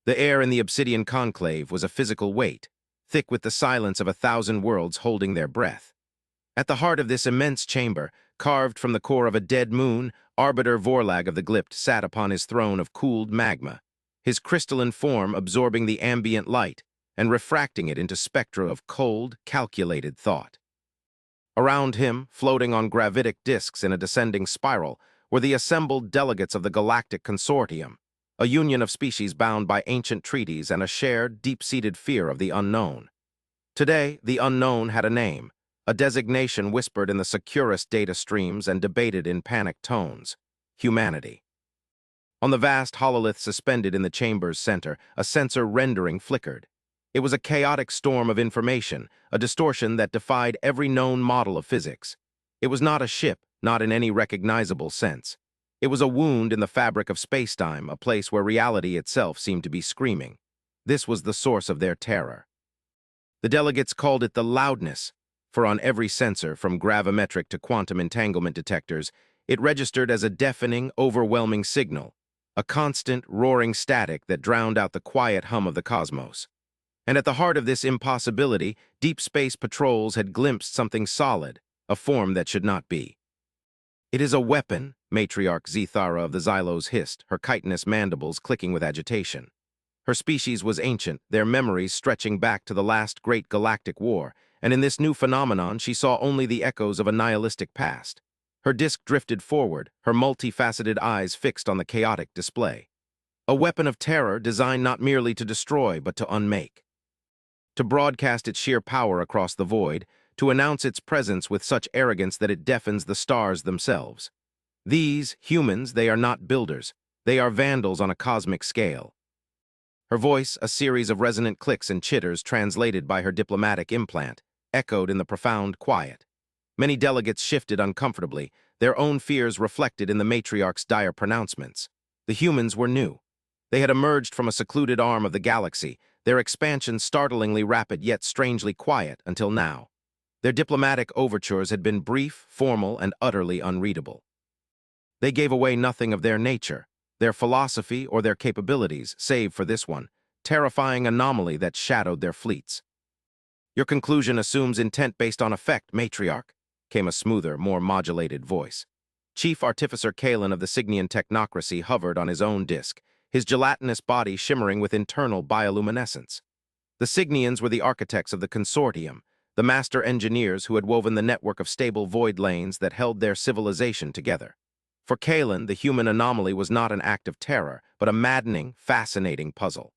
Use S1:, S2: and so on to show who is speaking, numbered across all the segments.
S1: The air in the obsidian conclave was a physical weight, thick with the silence of 1,000 worlds holding their breath. At the heart of this immense chamber, carved from the core of a dead moon, Arbiter Vorlag of the Glypt sat upon his throne of cooled magma, his crystalline form absorbing the ambient light and refracting it into spectra of cold, calculated thought. Around him, floating on gravitic disks in a descending spiral, were the assembled delegates of the Galactic Consortium, a union of species bound by ancient treaties and a shared, deep-seated fear of the unknown. Today, the unknown had a name, a designation whispered in the securest data streams and debated in panicked tones: humanity. On the vast hololith suspended in the chamber's center, a sensor rendering flickered. It was a chaotic storm of information, a distortion that defied every known model of physics. It was not a ship, not in any recognizable sense. It was a wound in the fabric of spacetime, a place where reality itself seemed to be screaming. This was the source of their terror. The delegates called it the loudness, for on every sensor, from gravimetric to quantum entanglement detectors, it registered as a deafening, overwhelming signal, a constant, roaring static that drowned out the quiet hum of the cosmos. And at the heart of this impossibility, deep space patrols had glimpsed something solid, a form that should not be. "It is a weapon," matriarch Zethara of the Xylos hissed, her chitinous mandibles clicking with agitation. Her species was ancient, their memories stretching back to the last great galactic war, and in this new phenomenon she saw only the echoes of a nihilistic past. Her disk drifted forward, her multifaceted eyes fixed on the chaotic display. A weapon of terror designed not merely to destroy, but to unmake. To broadcast its sheer power across the void, to announce its presence with such arrogance that it deafens the stars themselves. These, humans, they are not builders. They are vandals on a cosmic scale. Her voice, a series of resonant clicks and chitters translated by her diplomatic implant, echoed in the profound quiet. Many delegates shifted uncomfortably, their own fears reflected in the matriarch's dire pronouncements. The humans were new. They had emerged from a secluded arm of the galaxy, their expansion startlingly rapid yet strangely quiet until now. Their diplomatic overtures had been brief, formal, and utterly unreadable. They gave away nothing of their nature, their philosophy, or their capabilities, save for this one, terrifying anomaly that shadowed their fleets. "Your conclusion assumes intent based on effect, matriarch," came a smoother, more modulated voice. Chief Artificer Kalen of the Signian technocracy hovered on his own disk, his gelatinous body shimmering with internal bioluminescence. The Signians were the architects of the consortium, the master engineers who had woven the network of stable void lanes that held their civilization together. For Kalen, the human anomaly was not an act of terror, but a maddening, fascinating puzzle.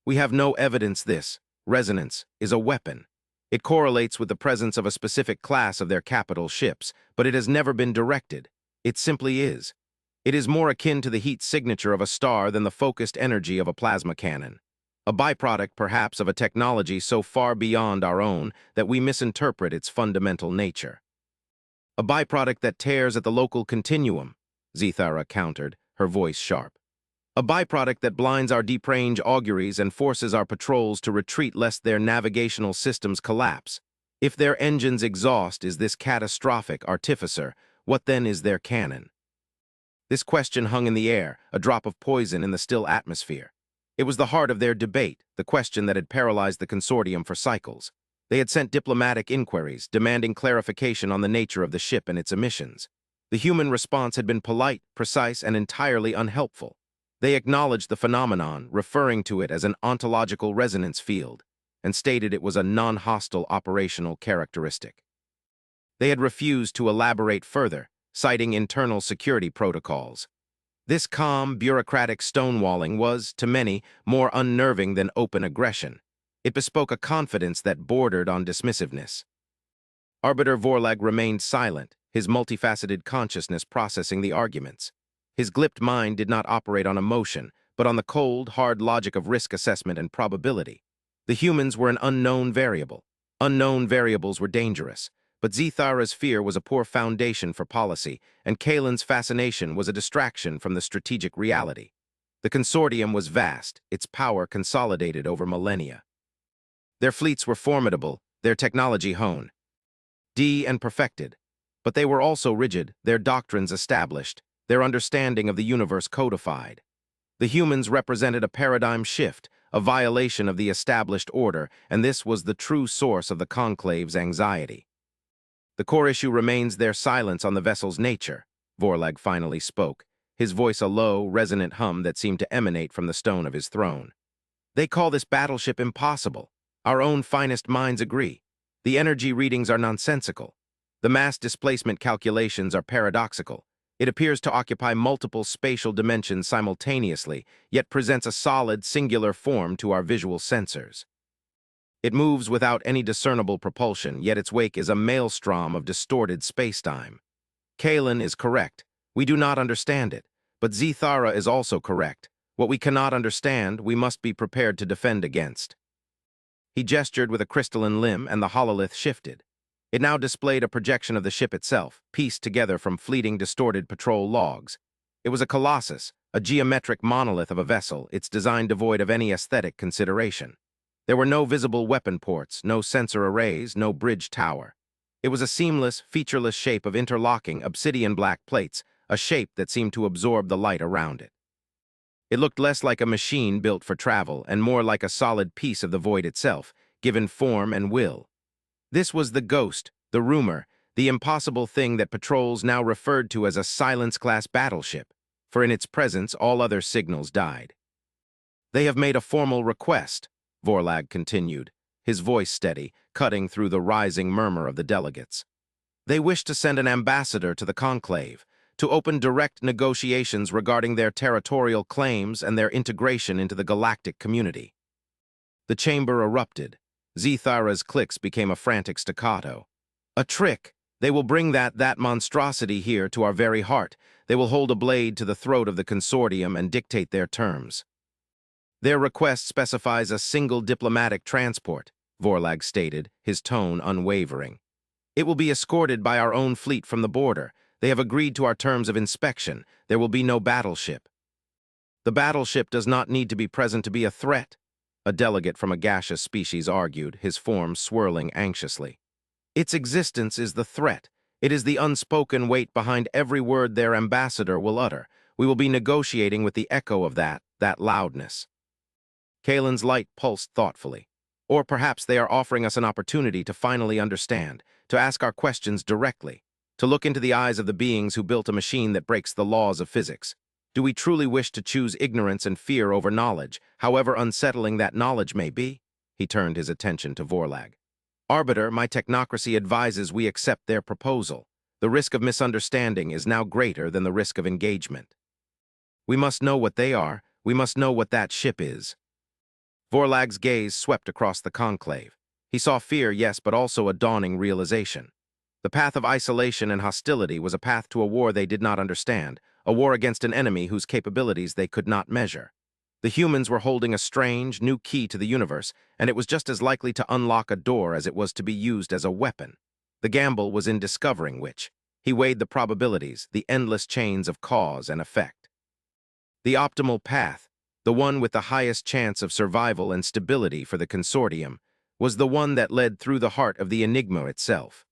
S1: "We have no evidence this, resonance, is a weapon. It correlates with the presence of a specific class of their capital ships, but it has never been directed. It simply is. It is more akin to the heat signature of a star than the focused energy of a plasma cannon. A byproduct, perhaps, of a technology so far beyond our own that we misinterpret its fundamental nature." "A byproduct that tears at the local continuum," Zethara countered, her voice sharp. "A byproduct that blinds our deep-range auguries and forces our patrols to retreat lest their navigational systems collapse. If their engines exhaust is this catastrophic artificer, what then is their cannon?" This question hung in the air, a drop of poison in the still atmosphere. It was the heart of their debate, the question that had paralyzed the consortium for cycles. They had sent diplomatic inquiries, demanding clarification on the nature of the ship and its emissions. The human response had been polite, precise, and entirely unhelpful. They acknowledged the phenomenon, referring to it as an ontological resonance field, and stated it was a non-hostile operational characteristic. They had refused to elaborate further, citing internal security protocols. This calm, bureaucratic stonewalling was, to many, more unnerving than open aggression. It bespoke a confidence that bordered on dismissiveness. Arbiter Vorlag remained silent, his multifaceted consciousness processing the arguments. His glipped mind did not operate on emotion, but on the cold, hard logic of risk assessment and probability. The humans were an unknown variable. Unknown variables were dangerous. But Zethara's fear was a poor foundation for policy, and Kalen's fascination was a distraction from the strategic reality. The consortium was vast, its power consolidated over millennia. Their fleets were formidable, their technology honed and perfected. But they were also rigid, their doctrines established, their understanding of the universe codified. The humans represented a paradigm shift, a violation of the established order, and this was the true source of the conclave's anxiety. The core issue remains their silence on the vessel's nature, Vorlag finally spoke, his voice a low, resonant hum that seemed to emanate from the stone of his throne. They call this battleship impossible. Our own finest minds agree. The energy readings are nonsensical. The mass displacement calculations are paradoxical. It appears to occupy multiple spatial dimensions simultaneously, yet presents a solid, singular form to our visual sensors. It moves without any discernible propulsion, yet its wake is a maelstrom of distorted spacetime. Kalen is correct. We do not understand it. But Zithara is also correct. What we cannot understand, we must be prepared to defend against. He gestured with a crystalline limb, and the hololith shifted. It now displayed a projection of the ship itself, pieced together from fleeting, distorted patrol logs. It was a colossus, a geometric monolith of a vessel, its design devoid of any aesthetic consideration. There were no visible weapon ports, no sensor arrays, no bridge tower. It was a seamless, featureless shape of interlocking, obsidian-black plates, a shape that seemed to absorb the light around it. It looked less like a machine built for travel and more like a solid piece of the void itself, given form and will. This was the ghost, the rumor, the impossible thing that patrols now referred to as a Silence-class battleship, for in its presence all other signals died. They have made a formal request, Vorlag continued, his voice steady, cutting through the rising murmur of the delegates. They wish to send an ambassador to the conclave, to open direct negotiations regarding their territorial claims and their integration into the galactic community. The chamber erupted. Zithara's clicks became a frantic staccato. A trick! They will bring that monstrosity here to our very heart. They will hold a blade to the throat of the consortium and dictate their terms. Their request specifies a single diplomatic transport, Vorlag stated, his tone unwavering. It will be escorted by our own fleet from the border. They have agreed to our terms of inspection. There will be no battleship. The battleship does not need to be present to be a threat, a delegate from a gaseous species argued, his form swirling anxiously. Its existence is the threat. It is the unspoken weight behind every word their ambassador will utter. We will be negotiating with the echo of that loudness. Kalen's light pulsed thoughtfully. Or perhaps they are offering us an opportunity to finally understand, to ask our questions directly, to look into the eyes of the beings who built a machine that breaks the laws of physics. Do we truly wish to choose ignorance and fear over knowledge, however unsettling that knowledge may be? He turned his attention to Vorlag. Arbiter, my technocracy advises we accept their proposal. The risk of misunderstanding is now greater than the risk of engagement. We must know what they are. We must know what that ship is. Vorlag's gaze swept across the conclave. He saw fear, yes, but also a dawning realization. The path of isolation and hostility was a path to a war they did not understand, a war against an enemy whose capabilities they could not measure. The humans were holding a strange, new key to the universe, and it was just as likely to unlock a door as it was to be used as a weapon. The gamble was in discovering which. He weighed the probabilities, the endless chains of cause and effect. The optimal path, the one with the highest chance of survival and stability for the consortium, was the one that led through the heart of the enigma itself.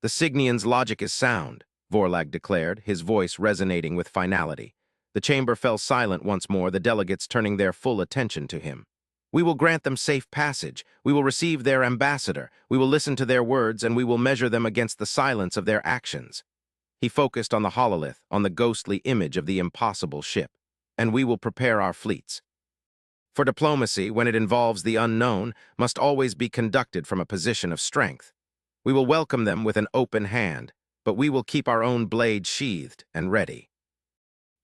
S1: The Signian's logic is sound, Vorlag declared, his voice resonating with finality. The chamber fell silent once more, the delegates turning their full attention to him. We will grant them safe passage. We will receive their ambassador. We will listen to their words, and we will measure them against the silence of their actions. He focused on the hololith, on the ghostly image of the impossible ship. And we will prepare our fleets. For diplomacy, when it involves the unknown, must always be conducted from a position of strength. We will welcome them with an open hand, but we will keep our own blade sheathed and ready.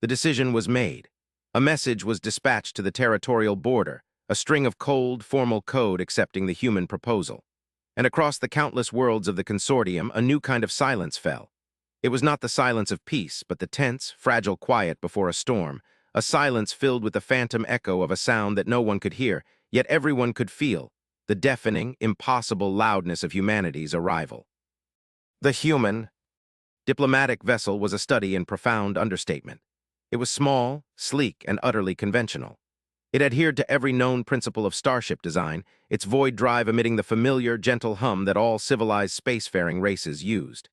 S1: The decision was made. A message was dispatched to the territorial border, a string of cold, formal code accepting the human proposal. And across the countless worlds of the consortium, a new kind of silence fell. It was not the silence of peace, but the tense, fragile quiet before a storm, a silence filled with the phantom echo of a sound that no one could hear, yet everyone could feel, the deafening, impossible loudness of humanity's arrival. The human, diplomatic vessel was a study in profound understatement. It was small, sleek, and utterly conventional. It adhered to every known principle of starship design, its void drive emitting the familiar, gentle hum that all civilized spacefaring races used.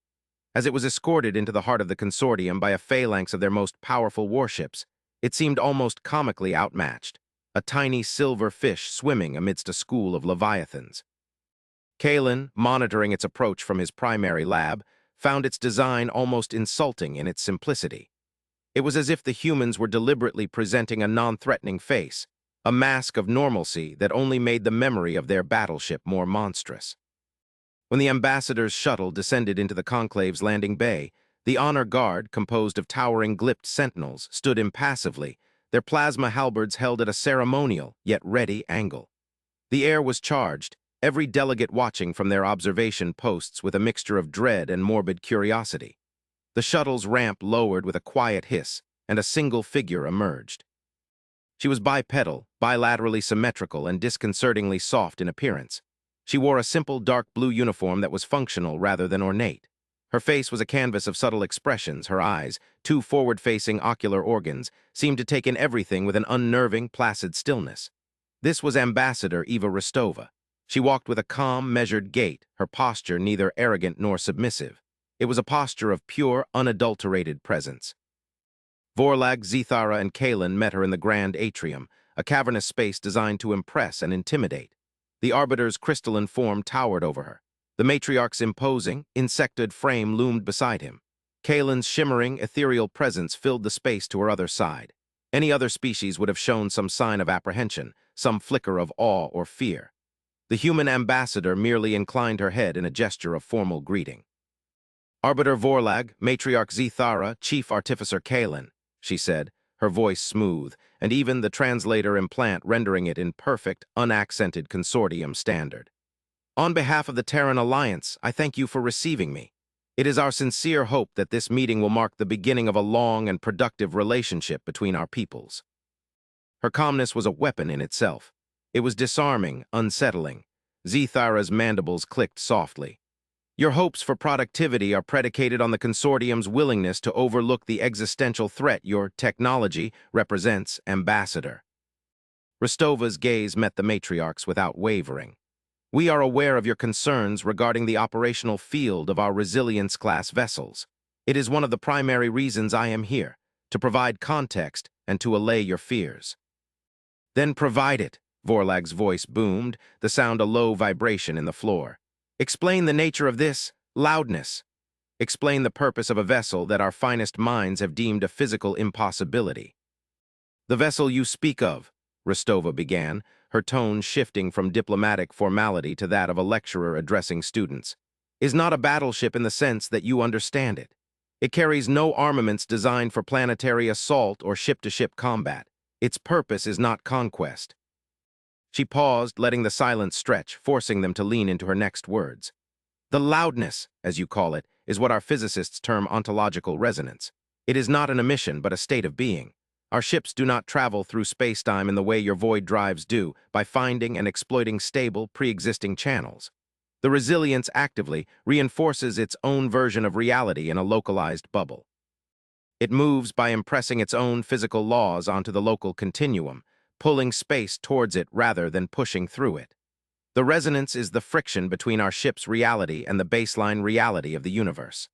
S1: As it was escorted into the heart of the consortium by a phalanx of their most powerful warships, It seemed almost comically outmatched, a tiny silver fish swimming amidst a school of leviathans. Kalen, monitoring its approach from his primary lab, found its design almost insulting in its simplicity. It was as if the humans were deliberately presenting a non-threatening face, a mask of normalcy that only made the memory of their battleship more monstrous. When the ambassador's shuttle descended into the Conclave's landing bay, the honor guard, composed of towering glyphed sentinels, stood impassively, their plasma halberds held at a ceremonial, yet ready angle. The air was charged, every delegate watching from their observation posts with a mixture of dread and morbid curiosity. The shuttle's ramp lowered with a quiet hiss, and a single figure emerged. She was bipedal, bilaterally symmetrical, and disconcertingly soft in appearance. She wore a simple dark blue uniform that was functional rather than ornate. Her face was a canvas of subtle expressions. Her eyes, two forward-facing ocular organs, seemed to take in everything with an unnerving, placid stillness. This was Ambassador Eva Rostova. She walked with a calm, measured gait, her posture neither arrogant nor submissive. It was a posture of pure, unadulterated presence. Vorlag, Zithara, and Kalen met her in the grand atrium, a cavernous space designed to impress and intimidate. The Arbiter's crystalline form towered over her. The matriarch's imposing, insectoid frame loomed beside him. Kalen's shimmering, ethereal presence filled the space to her other side. Any other species would have shown some sign of apprehension, some flicker of awe or fear. The human ambassador merely inclined her head in a gesture of formal greeting. "Arbiter Vorlag, Matriarch Zithara, Chief Artificer Kalen," she said, her voice smooth, and even the translator implant rendering it in perfect, unaccented consortium standard. "On behalf of the Terran Alliance, I thank you for receiving me. It is our sincere hope that this meeting will mark the beginning of a long and productive relationship between our peoples." Her calmness was a weapon in itself. It was disarming, unsettling. Zithara's mandibles clicked softly. "Your hopes for productivity are predicated on the consortium's willingness to overlook the existential threat your technology represents, Ambassador." Rostova's gaze met the matriarch's without wavering. "We are aware of your concerns regarding the operational field of our Resilience-class vessels. It is one of the primary reasons I am here, to provide context and to allay your fears." "Then provide it," Vorlag's voice boomed, the sound a low vibration in the floor. "Explain the nature of this loudness. Explain the purpose of a vessel that our finest minds have deemed a physical impossibility." "The vessel you speak of," Rostova began, her tone shifting from diplomatic formality to that of a lecturer addressing students, "is not a battleship in the sense that you understand it. It carries no armaments designed for planetary assault or ship-to-ship combat. Its purpose is not conquest." She paused, letting the silence stretch, forcing them to lean into her next words. "The loudness, as you call it, is what our physicists term ontological resonance. It is not an emission, but a state of being. Our ships do not travel through space-time in the way your void drives do, by finding and exploiting stable, pre-existing channels. The resilience actively reinforces its own version of reality in a localized bubble. It moves by impressing its own physical laws onto the local continuum, pulling space towards it rather than pushing through it. The resonance is the friction between our ship's reality and the baseline reality of the universe."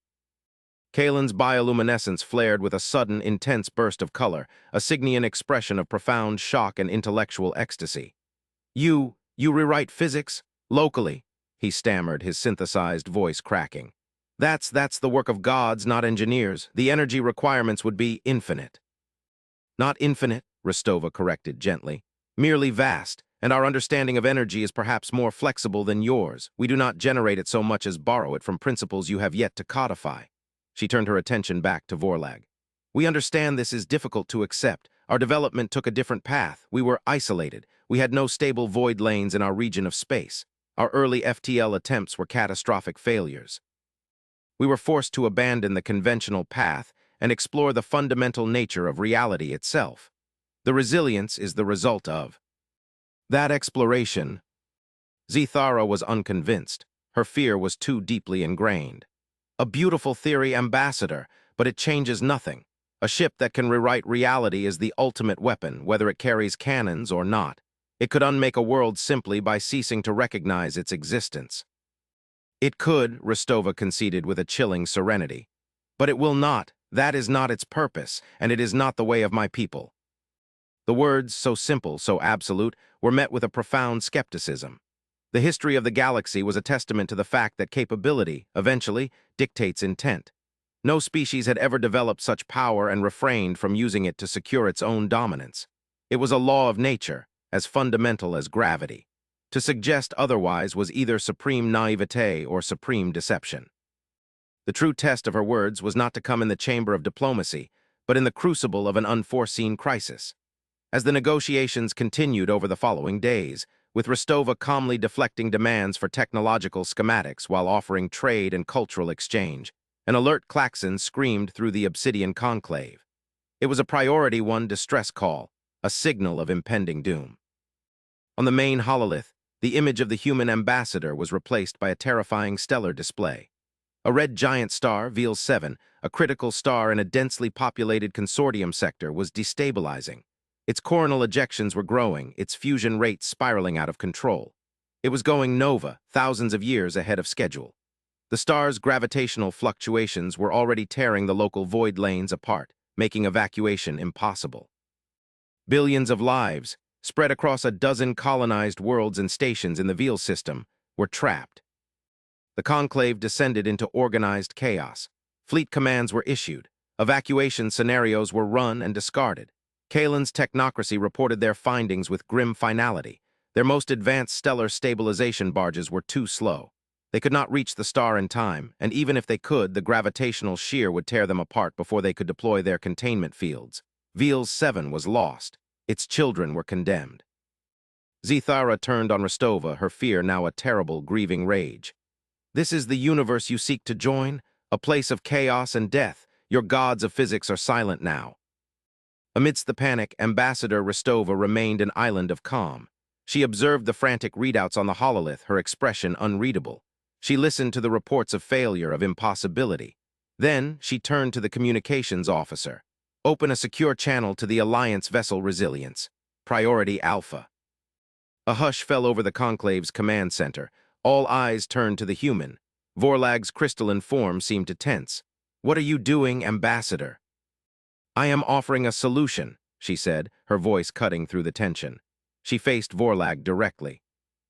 S1: Kalen's bioluminescence flared with a sudden, intense burst of color, a Signian expression of profound shock and intellectual ecstasy. You rewrite physics? Locally," he stammered, his synthesized voice cracking. That's the work of gods, not engineers. The energy requirements would be infinite." "Not infinite," Rostova corrected gently. "Merely vast, and our understanding of energy is perhaps more flexible than yours. We do not generate it so much as borrow it from principles you have yet to codify." She turned her attention back to Vorlag. "We understand this is difficult to accept. Our development took a different path. We were isolated. We had no stable void lanes in our region of space. Our early FTL attempts were catastrophic failures. We were forced to abandon the conventional path and explore the fundamental nature of reality itself. The resilience is the result of that exploration." Zithara was unconvinced. Her fear was too deeply ingrained. "A beautiful theory, Ambassador, but it changes nothing. A ship that can rewrite reality is the ultimate weapon, whether it carries cannons or not. It could unmake a world simply by ceasing to recognize its existence." "It could," Rostova conceded with a chilling serenity. "But it will not. That is not its purpose, and it is not the way of my people. The words, so simple, so absolute, were met with a profound skepticism. The history of the galaxy was a testament to the fact that capability, eventually, dictates intent. No species had ever developed such power and refrained from using it to secure its own dominance. It was a law of nature, as fundamental as gravity. To suggest otherwise was either supreme naivete or supreme deception. The true test of her words was not to come in the chamber of diplomacy, but in the crucible of an unforeseen crisis. As the negotiations continued over the following days, with Rostova calmly deflecting demands for technological schematics while offering trade and cultural exchange, an alert klaxon screamed through the obsidian conclave. It was a priority one distress call, a signal of impending doom. On the main hololith, the image of the human ambassador was replaced by a terrifying stellar display. A red giant star, Veal 7, a critical star in a densely populated consortium sector, was destabilizing. Its coronal ejections were growing, its fusion rates spiraling out of control. It was going nova, thousands of years ahead of schedule. The star's gravitational fluctuations were already tearing the local void lanes apart, making evacuation impossible. Billions of lives, spread across a dozen colonized worlds and stations in the Veal system, were trapped. The conclave descended into organized chaos. Fleet commands were issued. Evacuation scenarios were run and discarded. Kalen's technocracy reported their findings with grim finality. Their most advanced stellar stabilization barges were too slow. They could not reach the star in time, and even if they could, the gravitational shear would tear them apart before they could deploy their containment fields. Veal 7 was lost. Its children were condemned. Zithara turned on Rostova, her fear now a terrible, grieving rage. This is the universe you seek to join? A place of chaos and death. Your gods of physics are silent now. Amidst the panic, Ambassador Rostova remained an island of calm. She observed the frantic readouts on the hololith, her expression unreadable. She listened to the reports of failure, of impossibility. Then, she turned to the communications officer. Open a secure channel to the Alliance vessel Resilience. Priority Alpha. A hush fell over the conclave's command center. All eyes turned to the human. Vorlag's crystalline form seemed to tense. What are you doing, Ambassador? I am offering a solution, she said, her voice cutting through the tension. She faced Vorlag directly.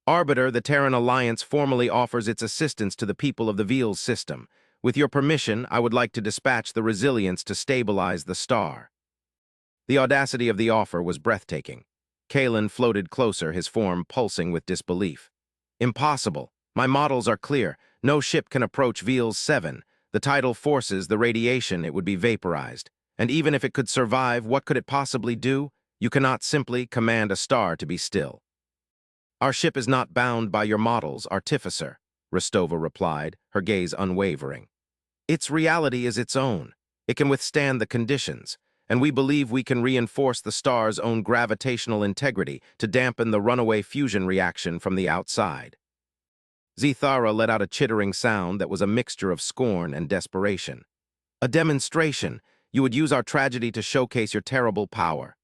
S1: Arbiter, the Terran Alliance formally offers its assistance to the people of the Veal system. With your permission, I would like to dispatch the Resilience to stabilize the star. The audacity of the offer was breathtaking. Kalen floated closer, his form pulsing with disbelief. Impossible. My models are clear. No ship can approach Veal 7. The tidal forces, the radiation, it would be vaporized. And even if it could survive, what could it possibly do? You cannot simply command a star to be still. Our ship is not bound by your models, Artificer, Rostova replied, her gaze unwavering. Its reality is its own. It can withstand the conditions, and we believe we can reinforce the star's own gravitational integrity to dampen the runaway fusion reaction from the outside. Zithara let out a chittering sound that was a mixture of scorn and desperation. A demonstration. You would use our tragedy to showcase your terrible power.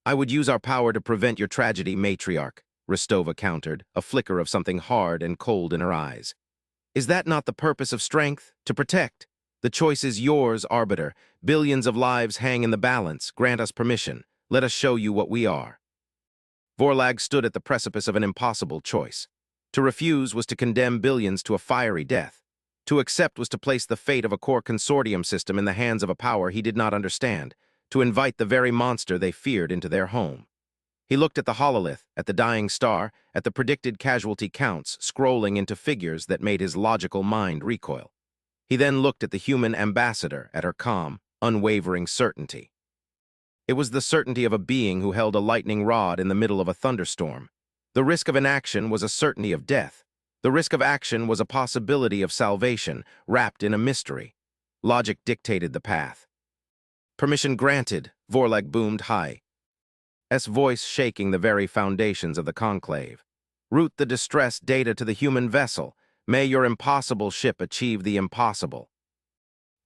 S1: I would use our power to prevent your tragedy, matriarch, Rostova countered, a flicker of something hard and cold in her eyes. Is that not the purpose of strength? To protect? The choice is yours, Arbiter. Billions of lives hang in the balance. Grant us permission. Let us show you what we are. Vorlag stood at the precipice of an impossible choice. To refuse was to condemn billions to a fiery death. To accept was to place the fate of a core consortium system in the hands of a power he did not understand, to invite the very monster they feared into their home. He looked at the hololith, at the dying star, at the predicted casualty counts scrolling into figures that made his logical mind recoil. He then looked at the human ambassador, at her calm, unwavering certainty. It was the certainty of a being who held a lightning rod in the middle of a thunderstorm. The risk of inaction was a certainty of death. The risk of action was a possibility of salvation, wrapped in a mystery. Logic dictated the path. Permission granted, Vorlag boomed high, S voice shaking the very foundations of the conclave. Route the distress data to the human vessel. May your impossible ship achieve the impossible.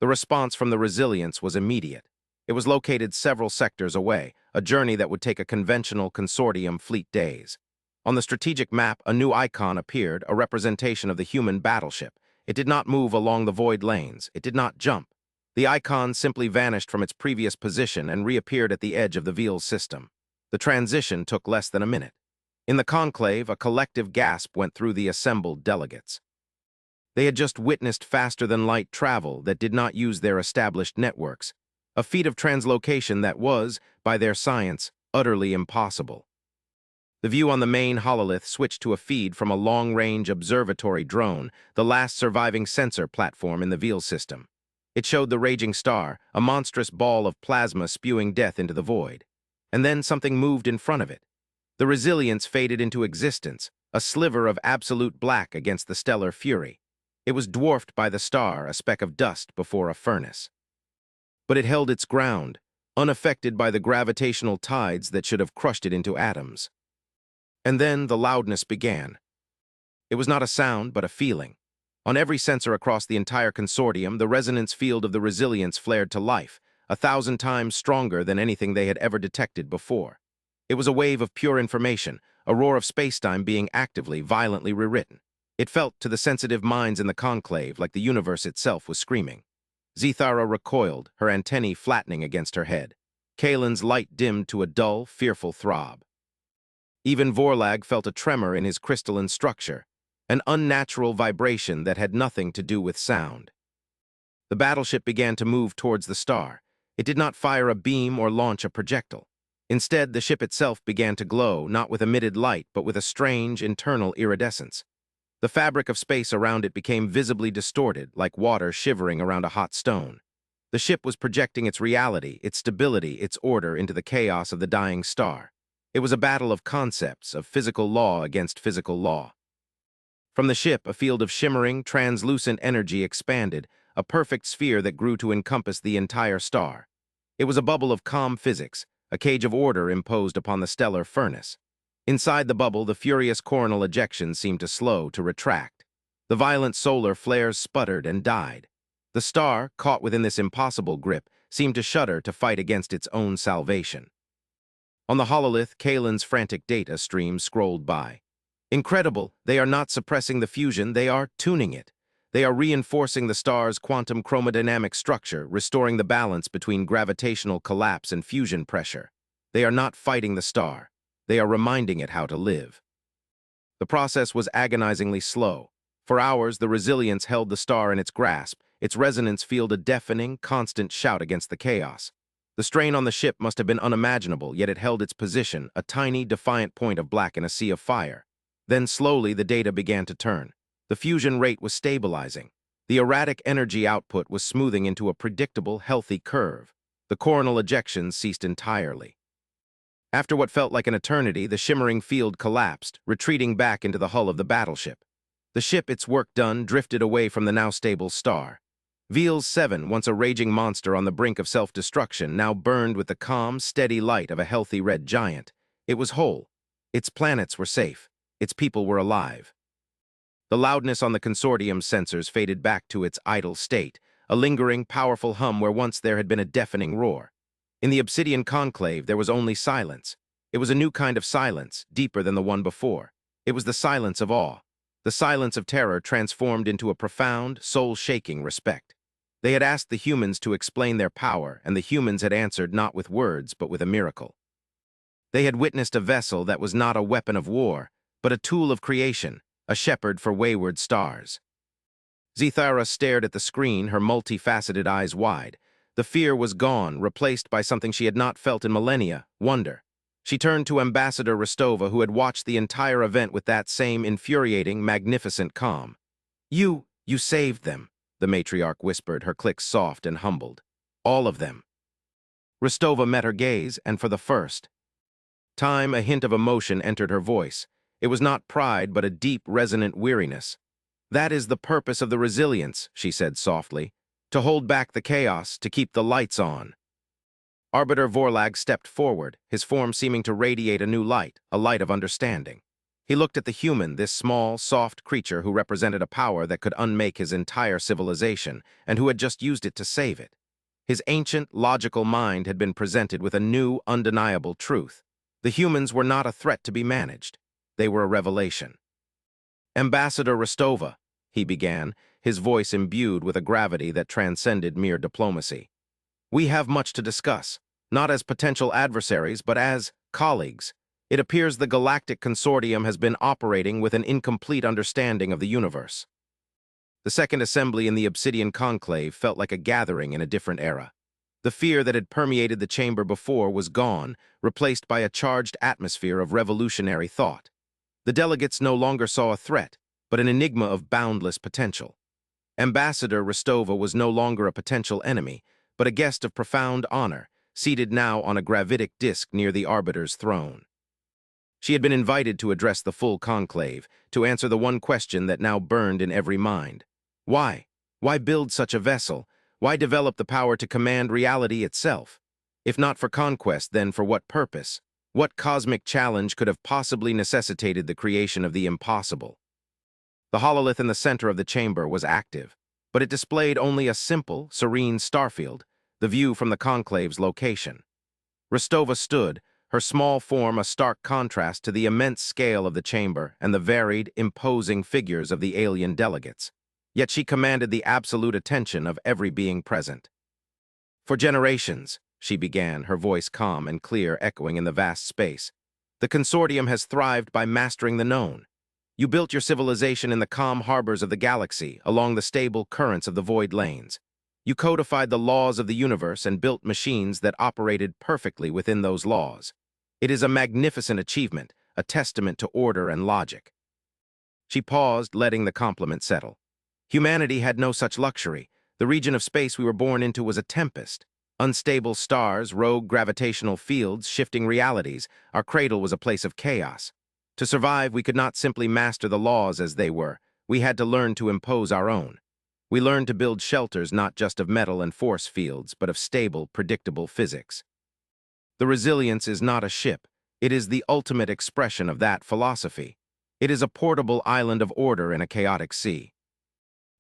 S1: The response from the Resilience was immediate. It was located several sectors away, a journey that would take a conventional consortium fleet days. On the strategic map, a new icon appeared, a representation of the human battleship. It did not move along the void lanes. It did not jump. The icon simply vanished from its previous position and reappeared at the edge of the Veal system. The transition took less than a minute. In the conclave, a collective gasp went through the assembled delegates. They had just witnessed faster-than-light travel that did not use their established networks, a feat of translocation that was, by their science, utterly impossible. The view on the main hololith switched to a feed from a long-range observatory drone, the last surviving sensor platform in the Veal system. It showed the raging star, a monstrous ball of plasma spewing death into the void. And then something moved in front of it. The resilience faded into existence, a sliver of absolute black against the stellar fury. It was dwarfed by the star, a speck of dust before a furnace. But it held its ground, unaffected by the gravitational tides that should have crushed it into atoms. And then the loudness began. It was not a sound, but a feeling. On every sensor across the entire consortium, the resonance field of the resilience flared to life, 1,000 times stronger than anything they had ever detected before. It was a wave of pure information, a roar of spacetime being actively, violently rewritten. It felt, to the sensitive minds in the conclave, like the universe itself was screaming. Zethara recoiled, her antennae flattening against her head. Kalen's light dimmed to a dull, fearful throb. Even Vorlag felt a tremor in his crystalline structure, an unnatural vibration that had nothing to do with sound. The battleship began to move towards the star. It did not fire a beam or launch a projectile. Instead, the ship itself began to glow, not with emitted light, but with a strange, internal iridescence. The fabric of space around it became visibly distorted, like water shivering around a hot stone. The ship was projecting its reality, its stability, its order into the chaos of the dying star. It was a battle of concepts, of physical law against physical law. From the ship, a field of shimmering, translucent energy expanded, a perfect sphere that grew to encompass the entire star. It was a bubble of calm physics, a cage of order imposed upon the stellar furnace. Inside the bubble, the furious coronal ejections seemed to slow, to retract. The violent solar flares sputtered and died. The star, caught within this impossible grip, seemed to shudder to fight against its own salvation. On the hololith, Kalen's frantic data stream scrolled by. Incredible, they are not suppressing the fusion, they are tuning it. They are reinforcing the star's quantum chromodynamic structure, restoring the balance between gravitational collapse and fusion pressure. They are not fighting the star. They are reminding it how to live. The process was agonizingly slow. For hours, the resilience held the star in its grasp, its resonance field a deafening, constant shout against the chaos. The strain on the ship must have been unimaginable, yet it held its position, a tiny, defiant point of black in a sea of fire. Then slowly the data began to turn. The fusion rate was stabilizing. The erratic energy output was smoothing into a predictable, healthy curve. The coronal ejections ceased entirely. After what felt like an eternity, the shimmering field collapsed, retreating back into the hull of the battleship. The ship, its work done, drifted away from the now stable star. Veal's 7, once a raging monster on the brink of self-destruction, now burned with the calm, steady light of a healthy red giant. It was whole. Its planets were safe. Its people were alive. The loudness on the consortium's sensors faded back to its idle state, a lingering, powerful hum where once there had been a deafening roar. In the obsidian conclave, there was only silence. It was a new kind of silence, deeper than the one before. It was the silence of awe, the silence of terror transformed into a profound, soul-shaking respect. They had asked the humans to explain their power, and the humans had answered not with words, but with a miracle. They had witnessed a vessel that was not a weapon of war, but a tool of creation, a shepherd for wayward stars. Zethara stared at the screen, her multifaceted eyes wide. The fear was gone, replaced by something she had not felt in millennia, wonder. She turned to Ambassador Rostova, who had watched the entire event with that same infuriating, magnificent calm. You saved them, the matriarch whispered, her clicks soft and humbled. All of them. Rostova met her gaze, and for the first time, a hint of emotion entered her voice. It was not pride, but a deep, resonant weariness. That is the purpose of the resilience, she said softly. To hold back the chaos, to keep the lights on. Arbiter Vorlag stepped forward, his form seeming to radiate a new light, a light of understanding. He looked at the human, this small, soft creature who represented a power that could unmake his entire civilization, and who had just used it to save it. His ancient, logical mind had been presented with a new, undeniable truth. The humans were not a threat to be managed. They were a revelation. Ambassador Rostova, he began, his voice imbued with a gravity that transcended mere diplomacy. We have much to discuss, not as potential adversaries, but as Colleagues, it appears the Galactic Consortium has been operating with an incomplete understanding of the universe. The second assembly in the Obsidian Conclave felt like a gathering in a different era. The fear that had permeated the chamber before was gone, replaced by a charged atmosphere of revolutionary thought. The delegates no longer saw a threat, but an enigma of boundless potential. Ambassador Rostova was no longer a potential enemy, but a guest of profound honor, seated now on a gravitic disk near the Arbiter's throne. She had been invited to address the full conclave, to answer the one question that now burned in every mind. Why? Why build such a vessel? Why develop the power to command reality itself? If not for conquest, then for what purpose? What cosmic challenge could have possibly necessitated the creation of the impossible? The hololith in the center of the chamber was active, but it displayed only a simple, serene starfield, the view from the conclave's location. Rostova stood, her small form a stark contrast to the immense scale of the chamber and the varied, imposing figures of the alien delegates. Yet she commanded the absolute attention of every being present. For generations, she began, her voice calm and clear echoing in the vast space, the consortium has thrived by mastering the known. You built your civilization in the calm harbors of the galaxy, along the stable currents of the void lanes. You codified the laws of the universe and built machines that operated perfectly within those laws. It is a magnificent achievement, a testament to order and logic. She paused, letting the compliment settle. Humanity had no such luxury. The region of space we were born into was a tempest. Unstable stars, rogue gravitational fields, shifting realities. Our cradle was a place of chaos. To survive, we could not simply master the laws as they were. We had to learn to impose our own. We learned to build shelters not just of metal and force fields, but of stable, predictable physics. The resilience is not a ship. It is the ultimate expression of that philosophy. It is a portable island of order in a chaotic sea.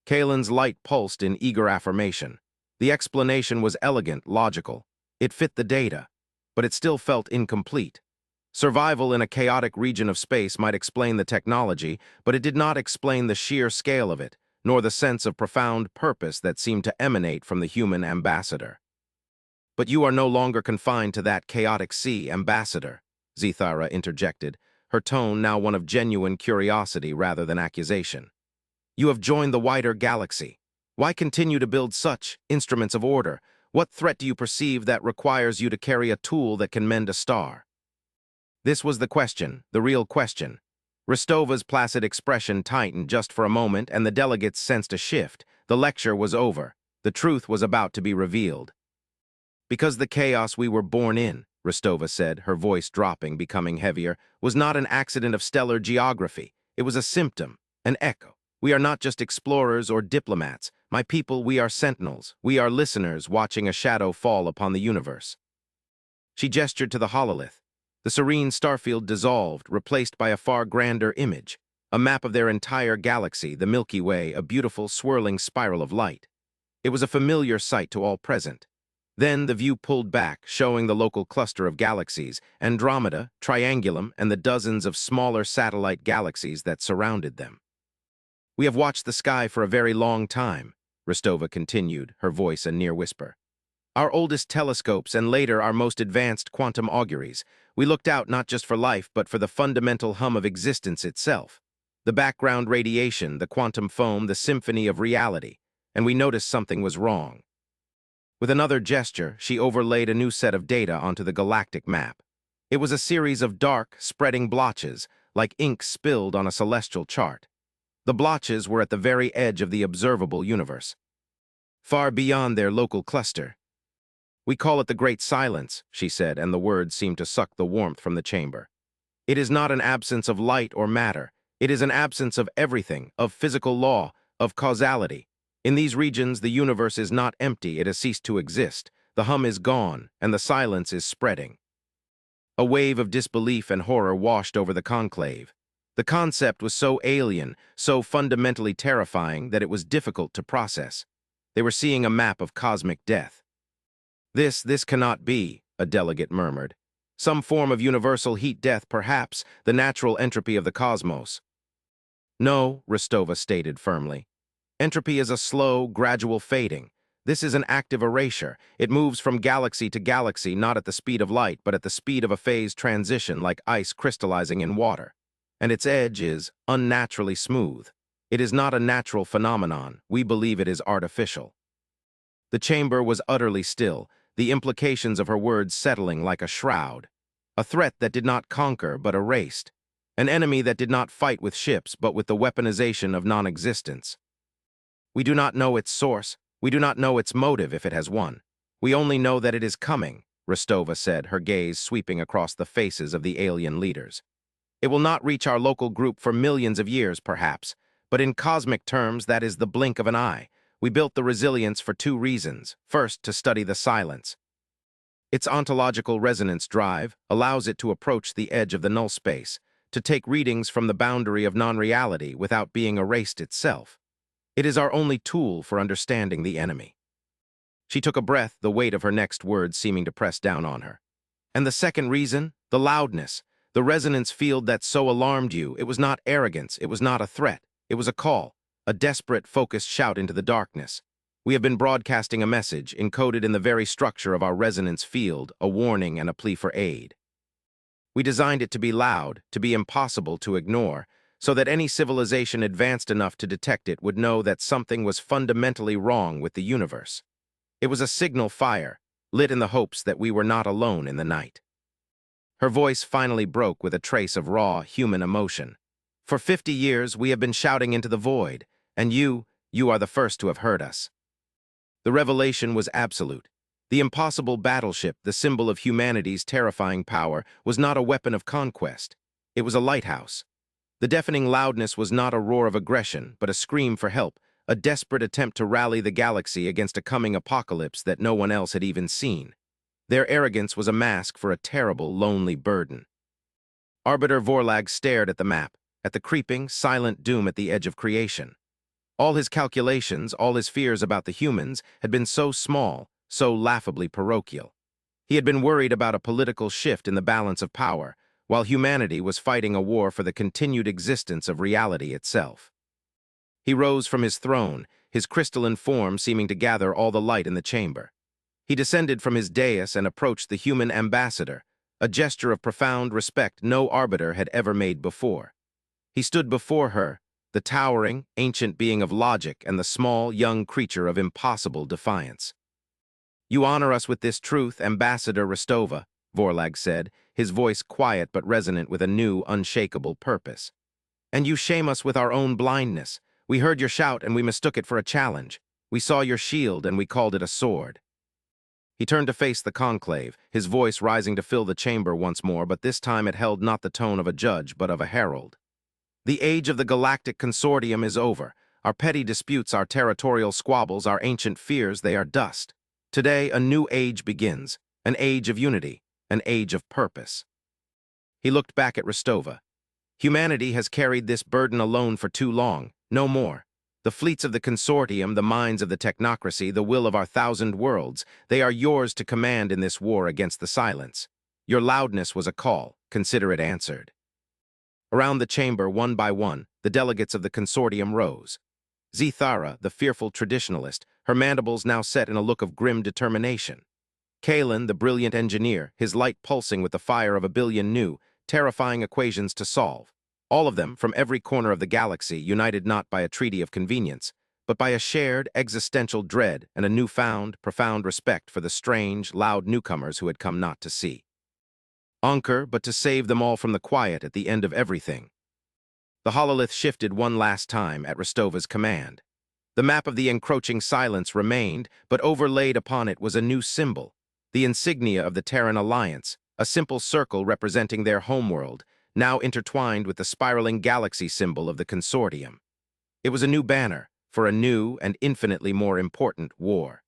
S1: Kalen's light pulsed in eager affirmation. The explanation was elegant, logical. It fit the data, but it still felt incomplete. Survival in a chaotic region of space might explain the technology, but it did not explain the sheer scale of it, nor the sense of profound purpose that seemed to emanate from the human ambassador. But you are no longer confined to that chaotic sea, Ambassador, Zithara interjected, her tone now one of genuine curiosity rather than accusation. You have joined the wider galaxy. Why continue to build such instruments of order? What threat do you perceive that requires you to carry a tool that can mend a star? This was the question, the real question. Rostova's placid expression tightened just for a moment, and the delegates sensed a shift. The lecture was over. The truth was about to be revealed. Because the chaos we were born in, Rostova said, her voice dropping, becoming heavier, was not an accident of stellar geography. It was a symptom, an echo. We are not just explorers or diplomats. My people, we are sentinels. We are listeners watching a shadow fall upon the universe. She gestured to the hololith. The serene starfield dissolved, replaced by a far grander image, a map of their entire galaxy, the Milky Way, a beautiful, swirling spiral of light. It was a familiar sight to all present. Then the view pulled back, showing the local cluster of galaxies, Andromeda, Triangulum, and the dozens of smaller satellite galaxies that surrounded them. We have watched the sky for a very long time, Rostova continued, her voice a near whisper. Our oldest telescopes and later our most advanced quantum auguries. We looked out not just for life, but for the fundamental hum of existence itself. The background radiation, the quantum foam, the symphony of reality. And we noticed something was wrong. With another gesture, she overlaid a new set of data onto the galactic map. It was a series of dark, spreading blotches, like ink spilled on a celestial chart. The blotches were at the very edge of the observable universe, far beyond their local cluster. We call it the Great Silence, she said, and the words seemed to suck the warmth from the chamber. It is not an absence of light or matter. It is an absence of everything, of physical law, of causality. In these regions, the universe is not empty, it has ceased to exist. The hum is gone, and the silence is spreading. A wave of disbelief and horror washed over the conclave. The concept was so alien, so fundamentally terrifying that it was difficult to process. They were seeing a map of cosmic death. This cannot be, a delegate murmured. Some form of universal heat death, perhaps, the natural entropy of the cosmos. No, Rostova stated firmly. Entropy is a slow, gradual fading. This is an active erasure. It moves from galaxy to galaxy, not at the speed of light, but at the speed of a phase transition, like ice crystallizing in water. And its edge is unnaturally smooth. It is not a natural phenomenon. We believe it is artificial. The chamber was utterly still, the implications of her words settling like a shroud. A threat that did not conquer but erased. An enemy that did not fight with ships but with the weaponization of non-existence. We do not know its source. We do not know its motive if it has won. We only know that it is coming, Rostova said, her gaze sweeping across the faces of the alien leaders. It will not reach our local group for millions of years, perhaps, but in cosmic terms, that is the blink of an eye. We built the resilience for two reasons. First, to study the silence. Its ontological resonance drive allows it to approach the edge of the null space, to take readings from the boundary of non-reality without being erased itself. It is our only tool for understanding the enemy. She took a breath, the weight of her next words seeming to press down on her. And the second reason? The loudness. The resonance field that so alarmed you. It was not arrogance. It was not a threat. It was a call. A desperate, focused shout into the darkness. We have been broadcasting a message, encoded in the very structure of our resonance field, a warning and a plea for aid. We designed it to be loud, to be impossible to ignore, so that any civilization advanced enough to detect it would know that something was fundamentally wrong with the universe. It was a signal fire, lit in the hopes that we were not alone in the night. Her voice finally broke with a trace of raw, human emotion. For 50 years, we have been shouting into the void, and you are the first to have heard us. The revelation was absolute. The impossible battleship, the symbol of humanity's terrifying power, was not a weapon of conquest. It was a lighthouse. The deafening loudness was not a roar of aggression, but a scream for help, a desperate attempt to rally the galaxy against a coming apocalypse that no one else had even seen. Their arrogance was a mask for a terrible, lonely burden. Arbiter Vorlag stared at the map, at the creeping, silent doom at the edge of creation. All his calculations, all his fears about the humans, had been so small, so laughably parochial. He had been worried about a political shift in the balance of power, while humanity was fighting a war for the continued existence of reality itself. He rose from his throne, his crystalline form seeming to gather all the light in the chamber. He descended from his dais and approached the human ambassador, a gesture of profound respect no arbiter had ever made before. He stood before her, the towering, ancient being of logic and the small, young creature of impossible defiance. "You honor us with this truth, Ambassador Rostova," Vorlag said, his voice quiet but resonant with a new, unshakable purpose. "And you shame us with our own blindness. We heard your shout and we mistook it for a challenge. We saw your shield and we called it a sword." He turned to face the conclave, his voice rising to fill the chamber once more, but this time it held not the tone of a judge but of a herald. "The age of the Galactic Consortium is over. Our petty disputes, our territorial squabbles, our ancient fears, they are dust. Today, a new age begins, an age of unity, an age of purpose." He looked back at Rostova. "Humanity has carried this burden alone for too long, no more. The fleets of the consortium, the minds of the technocracy, the will of our 1,000 worlds, they are yours to command in this war against the silence. Your loudness was a call, consider it answered." Around the chamber, one by one, the delegates of the consortium rose. Zithara, the fearful traditionalist, her mandibles now set in a look of grim determination. Kalen, the brilliant engineer, his light pulsing with the fire of a billion new, terrifying equations to solve. All of them, from every corner of the galaxy, united not by a treaty of convenience, but by a shared, existential dread and a newfound, profound respect for the strange, loud newcomers who had come not to see. Anchor, but to save them all from the quiet at the end of everything. The hololith shifted one last time at Rostova's command. The map of the encroaching silence remained, but overlaid upon it was a new symbol, the insignia of the Terran Alliance, a simple circle representing their homeworld, now intertwined with the spiraling galaxy symbol of the consortium. It was a new banner for a new and infinitely more important war.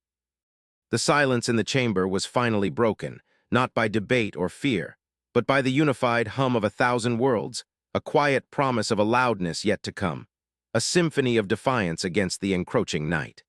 S1: The silence in the chamber was finally broken, not by debate or fear, but by the unified hum of 1,000 worlds, a quiet promise of a loudness yet to come, a symphony of defiance against the encroaching night.